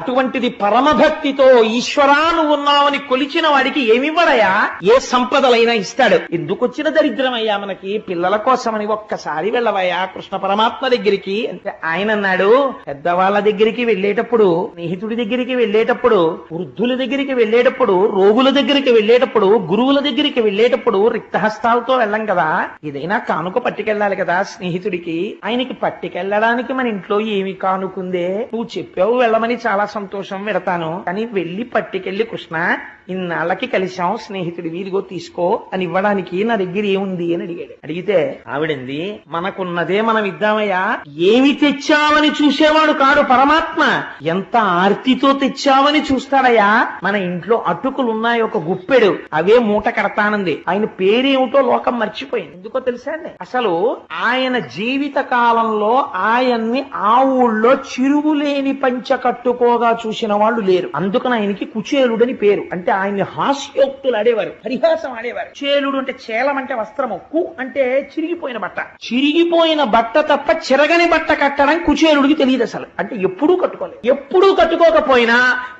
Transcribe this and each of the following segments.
అటువంటిది పరమభక్తితో ఈశ్వరా నువ్వు ఉన్నావని కొలిచిన వాడికి ఏమివ్వడయా? ఏ సంపదలైనా ఇస్తాడు. ఎందుకు వచ్చిన దరిద్రమయ్యా మనకి? పిల్లల కోసమని ఒక్కసారి వెళ్ళవయ్యా కృష్ణ పరమాత్మ దగ్గరికి అంటే ఆయన అన్నాడు, పెద్దవాళ్ళ దగ్గరికి వెళ్ళేటప్పుడు, స్నేహితుడి దగ్గరికి వెళ్ళేటప్పుడు, వృద్ధుల దగ్గరికి వెళ్ళేటప్పుడు, రోగుల దగ్గరికి వెళ్ళేటప్పుడు, గురువుల దగ్గరికి వెళ్ళేటప్పుడు రిక్తహస్తాలతో వెళ్ళం కదా, ఏదైనా కానుక పట్టుకెళ్ళాలి కదా స్నేహితుడికి. ఆయనకి పట్టుకెళ్ళడానికి మన ఇంట్లో ఏమి కానుకుందే? నువ్వు చెప్పావు వెళ్ళమని, చాలా సంతోషం, వెడతాను. కానీ వెళ్ళి పట్టుకెళ్ళి కృష్ణ ఇన్నాళ్ళకి కలిశాం, స్నేహితుడి వీరిగో తీసుకో అని ఇవ్వడానికి నా దగ్గర ఏముంది అని అడిగాడు. అడిగితే ఆవిడంది, మనకున్నదే మనం ఇద్దామయ్యా. ఏమి తెచ్చావని చూసేవాడు కాడు పరమాత్మ, ఎంత ఆర్తితో తెచ్చావని చూస్తాడయ్యా. మన ఇంట్లో అటుకులున్నాయి ఒక గుప్పెడు, అవే మూట కడతానంది. ఆయన పేరేమిటో లోకం మర్చిపోయింది. ఎందుకో తెలుసా అండి, అసలు ఆయన జీవిత కాలంలో ఆయన్ని ఆ ఊళ్ళో చిరుగులేని పంచ కట్టుకోగా చూసిన వాళ్ళు లేరు. అందుకని ఆయనకి కుచేలుడని పేరు. అంటే ఆయన్ని హాస్యోక్తులు ఆడేవారు, పరిహాసం ఆడేవారు. చేలుడు అంటే చేలం అంటే వస్త్రము, కు అంటే చిరిగిపోయిన బట్ట. చిరిగిపోయిన బట్ట తప్ప చిరగని బట్ట కట్టడం కుచేలుడికి తెలియదు అసలు. అంటే ఎప్పుడూ కట్టుకోలేదు. ఎప్పుడూ కట్టుకోకపోయినా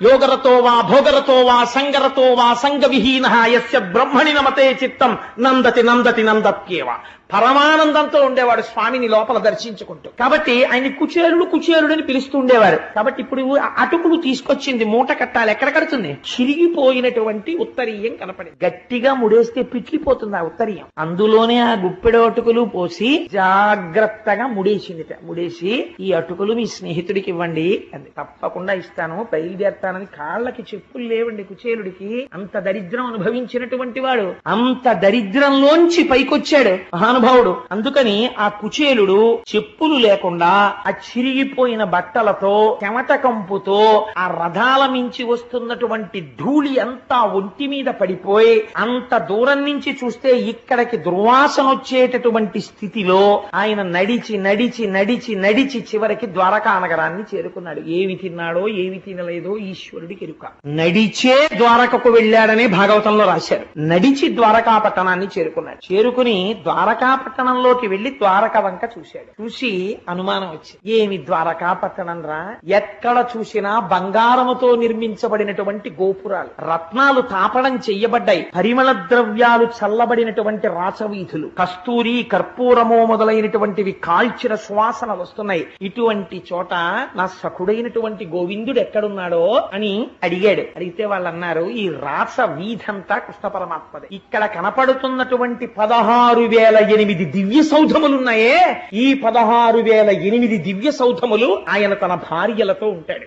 యోగరతో వా భోగరతో వా సంగరతో వా సంగ విహీన యస్య బ్రహ్మణి నమతే చిత్తం నందతి నందతి నందత్యేవ. పరమానందంతో ఉండేవాడు స్వామిని లోపల దర్శించుకుంటూ. కాబట్టి ఆయన్ని కుచేలుడు కుచేలుడు అని పిలుస్తూ ఉండేవారు. కాబట్టి ఇప్పుడు అటుకులు తీసుకొచ్చింది మూట కట్టాలి, ఎక్కడ కడుతుంది? చిరిగిపోయినటువంటి ఉత్తరీయం కనపడింది. గట్టిగా ముడేస్తే పిట్లిపోతుంది ఆ ఉత్తరీయం. అందులోనే ఆ గుప్పెడు అటుకులు పోసి జాగ్రత్తగా ముడేసిందిట. ముడేసి ఈ అటుకులు మీ స్నేహితుడికి ఇవ్వండి అంది. తప్పకుండా ఇస్తాను, బయలుదేరతానని. కాళ్ళకి చెప్పులు లేవండి కుచేలుడికి. అంత దరిద్రం అనుభవించినటువంటి వాడు, అంత దరిద్రంలోంచి పైకొచ్చాడు మహానుభావుడు. అందుకని ఆ కుచేలుడు చెప్పులు లేకుండా ఆ చిరిగిపోయిన బట్టలతో చెమట కంపుతో ఆ రథాల మించి వస్తున్నటువంటి ధూళి అంతా ఒంటి మీద పడిపోయి అంత దూరం నుంచి చూస్తే ఇక్కడికి దుర్వాసన వచ్చేటటువంటి స్థితిలో ఆయన నడిచి నడిచి నడిచి నడిచి చివరికి ద్వారకా నగరాన్ని చేరుకున్నాడు. ఏమి తిన్నాడో ఏమి తినలేదో ఈశ్వరుడికి ఎరుక. నడిచే ద్వారకకు వెళ్ళాడని భాగవతంలో రాశారు. నడిచి ద్వారకా పట్టణాన్ని చేరుకున్నాడు. చేరుకుని ద్వారకా పట్టణంలోకి వెళ్లి ద్వారక వంక చూశాడు. చూసి అనుమానం వచ్చి, ఏమి ద్వారకా పట్టణం రా, ఎక్కడ చూసినా బంగారముతో నిర్మించబడినటువంటి గోపురాలు, రత్నాలు తాపడం చెయ్యబడ్డాయి, పరిమళ ద్రవ్యాలు చల్లబడినటువంటి రాచవీధులు, కస్తూరి కర్పూరము మొదలైనటువంటివి కాల్చిన సువాసనలు వస్తున్నాయి. ఇటువంటి చోట నా సఖుడైనటువంటి గోవిందుడు ఎక్కడున్నాడో అని అడిగాడు. అడిగితే వాళ్ళు అన్నారు, ఈ రాస వీధంతా కృష్ణ పరమాత్మదే. ఇక్కడ కనపడుతున్నటువంటి 16,008 దివ్య సౌధములున్నాయే, ఈ 16,008 దివ్య సౌధములు ఆయన తన భార్యలతో ఉంటాడు.